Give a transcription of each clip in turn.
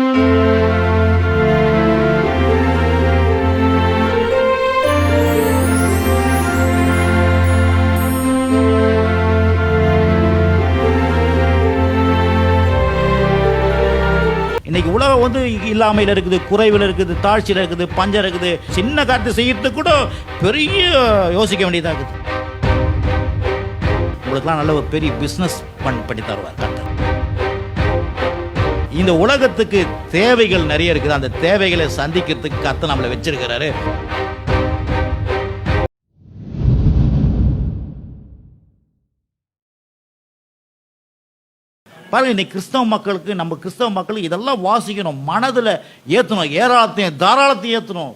இன்னைக்கு உலகம் வந்து இல்லாமையில் இருக்குது, குறைவில் இருக்குது, தாழ்ச்சியில் இருக்குது, பஞ்சம் இருக்குது. சின்ன காரியத்தை செய்யறதுக்கு கூட பெரிய யோசிக்க வேண்டியதாக இருக்குது. உங்களுக்குலாம் நல்ல ஒரு பெரிய பிஸ்னஸ் பண்ணி தருவார் கர்த்தர். இந்த உலகத்துக்கு தேவைகள் நிறைய இருக்குது. அந்த தேவைகளை சந்திக்கிறதுக்கு கர்த்தர் நம்மளை வச்சிருக்கிறாரு. பாருங்க, இன்னைக்கு கிறிஸ்தவ மக்களுக்கு, நம்ம கிறிஸ்தவ மக்களுக்கு இதெல்லாம் வாசிக்கணும், மனதில் ஏற்றணும், ஏராளத்தையும் தாராளத்தையும் ஏற்றணும்.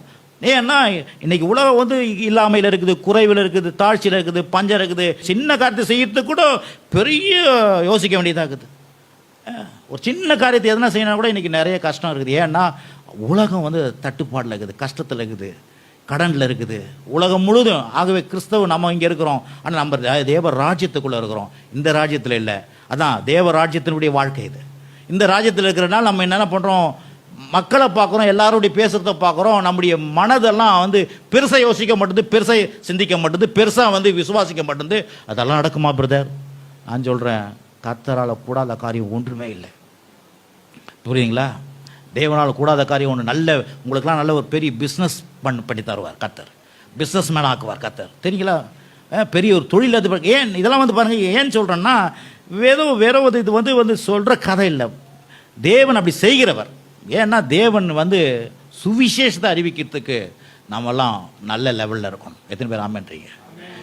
ஏன்னா இன்னைக்கு உலகம் வந்து இல்லாமையில் இருக்குது, குறைவில் இருக்குது, தாழ்ச்சியில் இருக்குது, பஞ்சம் இருக்குது. சின்ன காரியத்தை செய்யறதுக்கு கூட பெரிய யோசிக்க வேண்டியதாக இருக்குது. ஒரு சின்ன காரியத்தை எதனா செய்யணும் கூட இன்னைக்கு நிறைய கஷ்டம் இருக்குது. ஏன்னா உலகம் வந்து தட்டுப்பாடில் இருக்குது, கஷ்டத்தில் இருக்குது, கடனில் இருக்குது, உலகம் முழுதும். ஆகவே கிறிஸ்தவ நம்ம இங்கே இருக்கிறோம், ஆனால் நம்ம தேவ ராஜ்யத்துக்குள்ளே இருக்கிறோம். இந்த ராஜ்யத்தில் இல்லை. அதான் தேவ ராஜ்யத்தினுடைய வாழ்க்கை இது. இந்த ராஜ்யத்தில் இருக்கிறனால நம்ம என்னென்ன பண்ணுறோம், மக்களை பார்க்குறோம், எல்லாருடைய பேசுகிறத பார்க்குறோம். நம்முடைய மனதெல்லாம் வந்து பெருசாக யோசிக்க மாட்டேது, பெருசாக சிந்திக்க மாட்டேது, பெருசாக வந்து விசுவாசிக்க மாட்டேது. அதெல்லாம் நடக்குமா பிரதர்? நான் சொல்கிறேன், கர்த்தரால் கூடாத காரியம் ஒன்றுமே இல்லை. புரியுதுங்களா? தேவனால் கூடாத காரியம் ஒன்று. உங்களுக்கெல்லாம் நல்ல ஒரு பெரிய பிஸ்னஸ் பண்ணி தருவார் கர்த்தர். பிஸ்னஸ் மேன் ஆக்குவார் கர்த்தர். தெரியுங்களா? பெரிய ஒரு தொழில் அது. ஏன் இதெல்லாம் வந்து பாருங்கள், ஏன் சொல்கிறேன்னா வேற இது வந்து சொல்கிற கதை இல்லை. தேவன் அப்படி செய்கிறவர். ஏன்னா தேவன் வந்து சுவிசேஷத்தை அறிவிக்கிறதுக்கு நம்மெல்லாம் நல்ல லெவலில் இருக்கணும். எத்தனை பேர் ஆமென்றீங்க?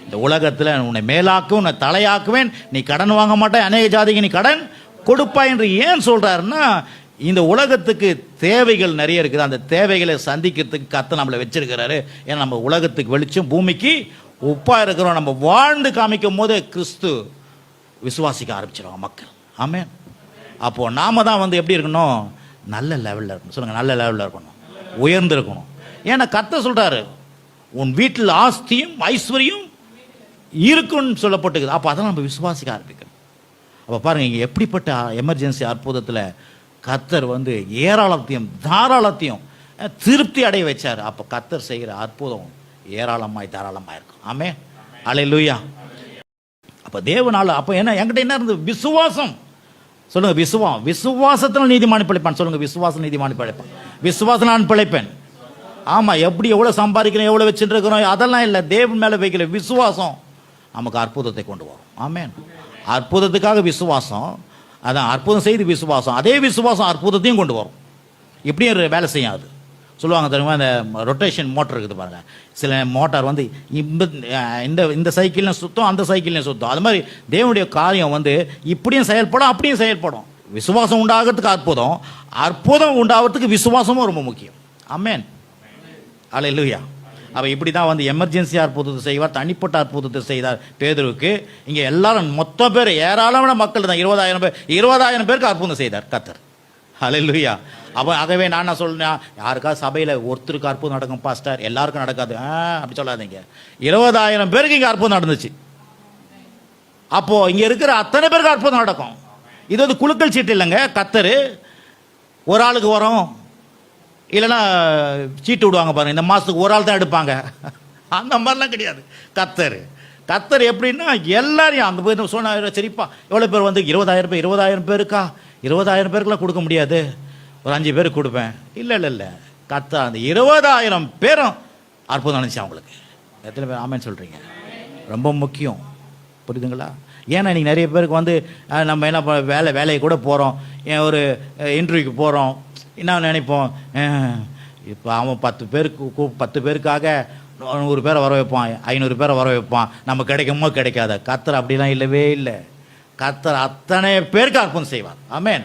இந்த உலகத்தில் உன்னை மேலாக்குவேன், உன்னை தலையாக்குவேன், நீ கடன் வாங்க மாட்டேன், அநேக ஜாதிக்கு நீ கடன் கொடுப்பாய் என்று ஏன் சொல்கிறாருன்னா, இந்த உலகத்துக்கு தேவைகள் நிறைய இருக்குது. அந்த தேவைகளை சந்திக்கிறதுக்கு கர்த்தர் நம்மளை வச்சிருக்கிறாரு. ஏன்னா நம்ம உலகத்துக்கு வெளிச்சம், பூமிக்கு உப்பாக இருக்கிறோம். நம்ம வாழ்ந்து காமிக்கும் போது கிறிஸ்து விசுவாசிக்க ஆரம்பிச்சிருவாங்க மக்கள். ஆமென். அப்போது நாம் தான் வந்து எப்படி இருக்கணும்? நல்ல லெவலில் இருக்கணும். சொல்லுங்கள், நல்ல லெவலில் இருக்கணும், உயர்ந்து இருக்கணும். ஏன்னா கர்த்தர் சொல்கிறாரு, உன் வீட்டில் ஆஸ்தியும் ஐஸ்வர்யம் இருக்குன்னு சொல்லப்பட்டுக்குது. அப்போ அதெல்லாம் நம்ம விசுவாசிக்க ஆரம்பிக்கணும். அப்போ பாருங்கள், இங்கே எப்படிப்பட்ட எமர்ஜென்சி அற்புதத்தில் கர்த்தர் வந்து ஏராளத்தையும் தாராளத்தையும் திருப்தி அடைய வச்சார். அப்போ கர்த்தர் செய்கிற அற்புதம் ஏராளமாய் தாராளமாக இருக்கும். ஆமென். அல்லேலூயா. அப்போ தேவனால் அப்போ என்ன என்கிட்ட என்ன இருந்தது? விசுவாசம். சொல்லுங்கள், விசுவாசத்தில் நீதிமான் பிழைப்பான். சொல்லுங்கள், விசுவாசம் நீதிமான் பிழைப்பான். விசுவாசம் நான் பிழைப்பேன். ஆமாம், எப்படி எவ்வளோ சம்பாதிக்கிறோம், எவ்வளோ வச்சுட்டு இருக்கிறோம், அதெல்லாம் இல்லை. தேவன் மேலே வைக்கிற விசுவாசம் நமக்கு அற்புதத்தை கொண்டு வரும். ஆமென். அற்புதத்துக்காக விசுவாசம், அதான் அற்புதம் செய்து விசுவாசம், அதே விசுவாசம் அற்புதத்தையும் கொண்டு வரும். இப்படியும் வேலை செய்யாது. சொல்லுவாங்க தெரியுமா, இந்த ரொட்டேஷன் மோட்டர் இருக்குது பாருங்கள். சில மோட்டார் வந்து இந்த சைக்கிள்லையும் சுத்தம், அந்த சைக்கிள்லையும் சுத்தம். அது மாதிரி தேவனுடைய காரியம் வந்து இப்படியும் செயல்படும், அப்படியும் செயல்படும். விசுவாசம் உண்டாகிறதுக்கு அற்புதம், அற்புதம் உண்டாகிறதுக்கு விசுவாசமும் ரொம்ப முக்கியம். ஆமென். அல்லேலூயா. அப்போ இப்படி தான் வந்து எமர்ஜென்சி அற்புதத்தை செய்வார், தனிப்பட்ட அற்புதத்தை செய்தார் பேதுருவுக்கு. இங்கே எல்லாரும் மொத்த பேர் ஏராளமான மக்கள் தான், 20,000 பேருக்கு அற்புதம் செய்தார் கர்த்தர். அல்லேலூயா. அப்போ ஆகவே நான் சொல்றேன், யாருக்காவது சபையில் ஒருத்தருக்கு அற்புதம் நடக்கும் பாஸ்டர், எல்லாருக்கும் நடக்காது அப்படி சொல்லாதீங்க. 20,000 பேருக்கு இங்கே அற்புதம் நடந்துச்சு. அப்போது இங்கே இருக்கிற அத்தனை பேருக்கு அற்புதம் நடக்கும். இது வந்து குலுக்கல் சீட்டு இல்லைங்க. கர்த்தர் ஒரு ஆளுக்கு வரும், இல்லைன்னா சீட்டு விடுவாங்க பாருங்கள், இந்த மாதத்துக்கு ஒரு ஆள் தான் எடுப்பாங்க, அந்த மாதிரிலாம் கிடையாது. கர்த்தர் எப்படின்னா எல்லாரையும் அந்த போய் சொன்ன சரிப்பா எவ்வளோ பேர் வந்து 20,000 பேருக்கா? 20,000 பேருக்குலாம் கொடுக்க முடியாது, ஒரு 5 பேருக்கு கொடுப்பேன். இல்லை, கர்த்தர் அந்த 20,000 பேரும் அற்புதம் நினச்சி அவங்களுக்கு. எத்தனை பேர் ஆமென் சொல்கிறீங்க? ரொம்ப முக்கியம். புரியுதுங்களா? ஏன்னா இன்றைக்கி நிறைய பேருக்கு வந்து நம்ம என்ன வேலையை கூட போகிறோம், ஒரு இன்டர்வியூக்கு போகிறோம், என்ன நினைப்போம், இப்போ அவன் 10 பேருக்காக 100 பேரை வர வைப்பான், 500 பேரை வர வைப்பான், நம்ம கிடைக்குமோ கிடைக்காத. கர்த்தர் அப்படிலாம் இல்லவே இல்லை. கர்த்தர் அத்தனை பேருக்கு அற்புதம் செய்வார். ஆமென்.